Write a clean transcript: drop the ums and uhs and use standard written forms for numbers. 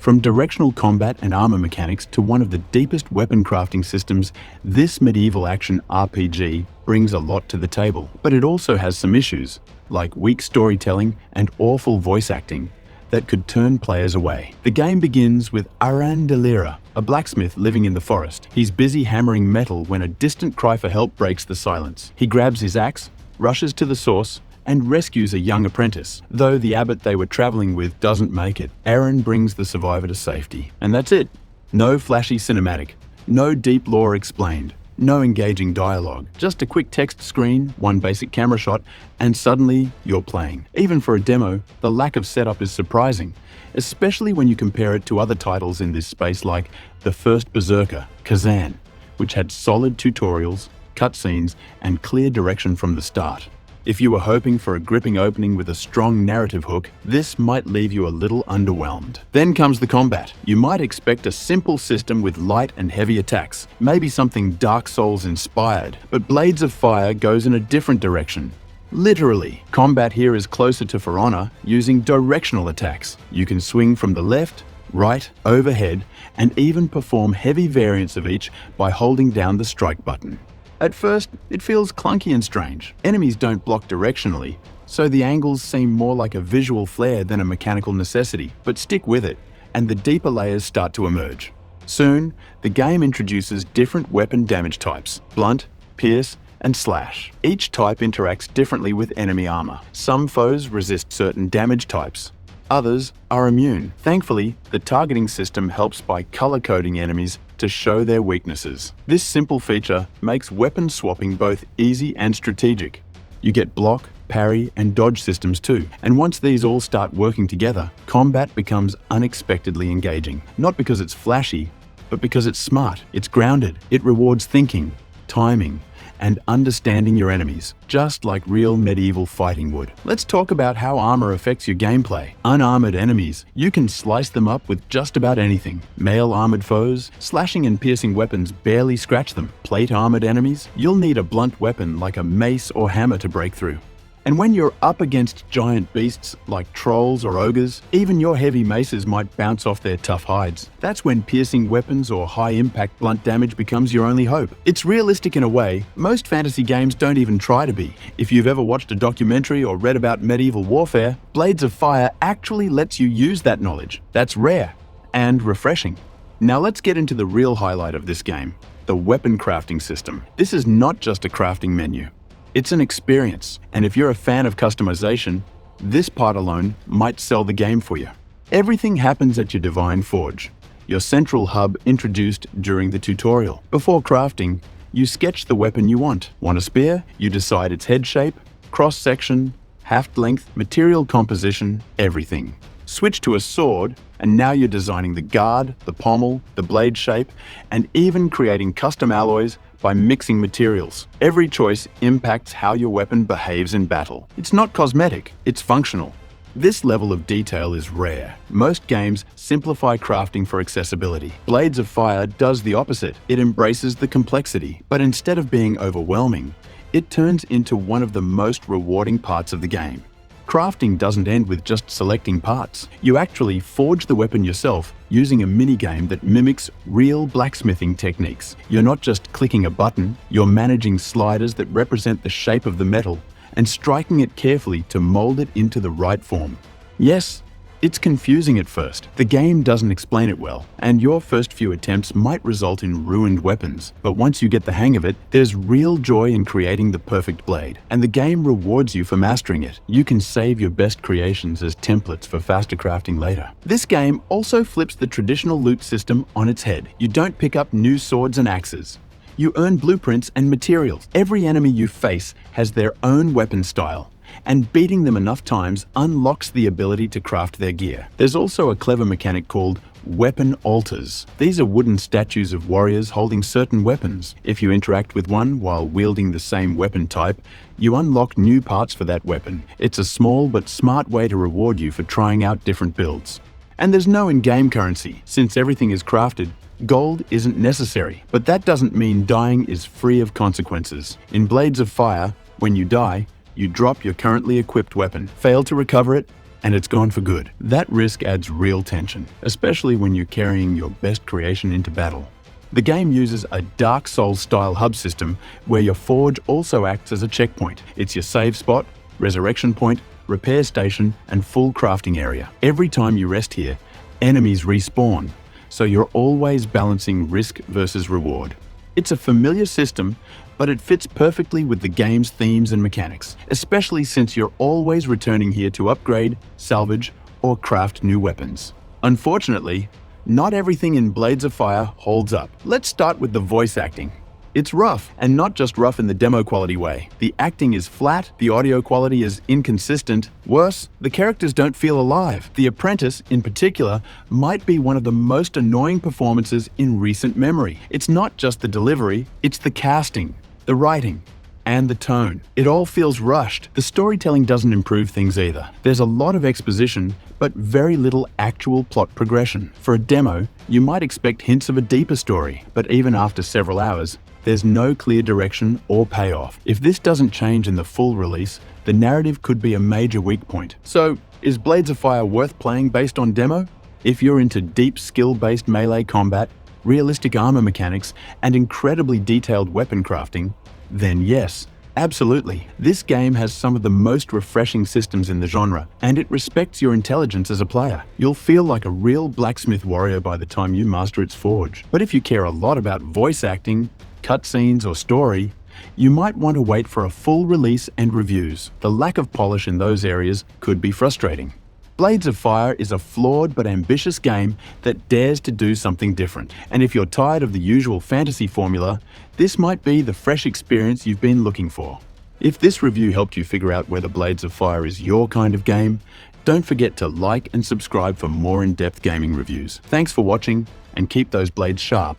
From directional combat and armor mechanics to one of the deepest weapon crafting systems, this medieval action RPG brings a lot to the table. But it also has some issues, like weak storytelling and awful voice acting, that could turn players away. The game begins with Arandelira, a blacksmith living in the forest. He's busy hammering metal when a distant cry for help breaks the silence. He grabs his axe, rushes to the source, and rescues a young apprentice. Though the abbot they were traveling with doesn't make it, Aaron brings the survivor to safety. And that's it. No flashy cinematic, no deep lore explained, no engaging dialogue, just a quick text screen, one basic camera shot, and suddenly you're playing. Even for a demo, the lack of setup is surprising, especially when you compare it to other titles in this space like The First Berserker, Kazan, which had solid tutorials, cutscenes, and clear direction from the start. If you were hoping for a gripping opening with a strong narrative hook, this might leave you a little underwhelmed. Then comes the combat. You might expect a simple system with light and heavy attacks, maybe something Dark Souls inspired, but Blades of Fire goes in a different direction. Literally, combat here is closer to For Honor, using directional attacks. You can swing from the left, right, overhead, and even perform heavy variants of each by holding down the strike button. At first, it feels clunky and strange. Enemies don't block directionally, so the angles seem more like a visual flair than a mechanical necessity. But stick with it, and the deeper layers start to emerge. Soon, the game introduces different weapon damage types: blunt, pierce, and slash. Each type interacts differently with enemy armor. Some foes resist certain damage types. Others are immune. Thankfully, the targeting system helps by color-coding enemies to show their weaknesses. This simple feature makes weapon swapping both easy and strategic. You get block, parry, and dodge systems too. And once these all start working together, combat becomes unexpectedly engaging. Not because it's flashy, but because it's smart, it's grounded, it rewards thinking, timing, and understanding your enemies, just like real medieval fighting would. Let's talk about how armor affects your gameplay. Unarmored enemies, you can slice them up with just about anything. Mail armored foes, slashing and piercing weapons barely scratch them. Plate armored enemies, you'll need a blunt weapon like a mace or hammer to break through. And when you're up against giant beasts like trolls or ogres, even your heavy maces might bounce off their tough hides. That's when piercing weapons or high-impact blunt damage becomes your only hope. It's realistic in a way most fantasy games don't even try to be. If you've ever watched a documentary or read about medieval warfare, Blades of Fire actually lets you use that knowledge. That's rare and refreshing. Now let's get into the real highlight of this game, the weapon crafting system. This is not just a crafting menu. It's an experience, and if you're a fan of customization, this part alone might sell the game for you. Everything happens at your Divine Forge, your central hub introduced during the tutorial. Before crafting, you sketch the weapon you want. Want a spear? You decide its head shape, cross-section, haft length, material composition, everything. Switch to a sword, and now you're designing the guard, the pommel, the blade shape, and even creating custom alloys by mixing materials. Every choice impacts how your weapon behaves in battle. It's not cosmetic, it's functional. This level of detail is rare. Most games simplify crafting for accessibility. Blades of Fire does the opposite. It embraces the complexity, but instead of being overwhelming, it turns into one of the most rewarding parts of the game. Crafting doesn't end with just selecting parts. You actually forge the weapon yourself using a minigame that mimics real blacksmithing techniques. You're not just clicking a button, you're managing sliders that represent the shape of the metal and striking it carefully to mold it into the right form. Yes, it's confusing at first. The game doesn't explain it well, and your first few attempts might result in ruined weapons. But once you get the hang of it, there's real joy in creating the perfect blade, and the game rewards you for mastering it. You can save your best creations as templates for faster crafting later. This game also flips the traditional loot system on its head. You don't pick up new swords and axes. You earn blueprints and materials. Every enemy you face has their own weapon style, and beating them enough times unlocks the ability to craft their gear. There's also a clever mechanic called weapon altars. These are wooden statues of warriors holding certain weapons. If you interact with one while wielding the same weapon type, you unlock new parts for that weapon. It's a small but smart way to reward you for trying out different builds. And there's no in-game currency. Since everything is crafted, gold isn't necessary. But that doesn't mean dying is free of consequences. In Blades of Fire, when you die, you drop your currently equipped weapon. Fail to recover it, and it's gone for good. That risk adds real tension, especially when you're carrying your best creation into battle. The game uses a Dark Souls-style hub system where your forge also acts as a checkpoint. It's your save spot, resurrection point, repair station, and full crafting area. Every time you rest here, enemies respawn, so you're always balancing risk versus reward. It's a familiar system, but it fits perfectly with the game's themes and mechanics, especially since you're always returning here to upgrade, salvage, or craft new weapons. Unfortunately, not everything in Blades of Fire holds up. Let's start with the voice acting. It's rough, and not just rough in the demo quality way. The acting is flat, the audio quality is inconsistent. Worse, the characters don't feel alive. The Apprentice, in particular, might be one of the most annoying performances in recent memory. It's not just the delivery, it's the casting, the writing, and the tone. It all feels rushed. The storytelling doesn't improve things either. There's a lot of exposition, but very little actual plot progression. For a demo, you might expect hints of a deeper story, but even after several hours, there's no clear direction or payoff. If this doesn't change in the full release, the narrative could be a major weak point. So, is Blades of Fire worth playing based on demo? If you're into deep skill-based melee combat, realistic armor mechanics, and incredibly detailed weapon crafting, then yes, absolutely. This game has some of the most refreshing systems in the genre, and it respects your intelligence as a player. You'll feel like a real blacksmith warrior by the time you master its forge. But if you care a lot about voice acting, cutscenes, or story, you might want to wait for a full release and reviews. The lack of polish in those areas could be frustrating. Blades of Fire is a flawed but ambitious game that dares to do something different. And if you're tired of the usual fantasy formula, this might be the fresh experience you've been looking for. If this review helped you figure out whether Blades of Fire is your kind of game, don't forget to like and subscribe for more in-depth gaming reviews. Thanks for watching, and keep those blades sharp.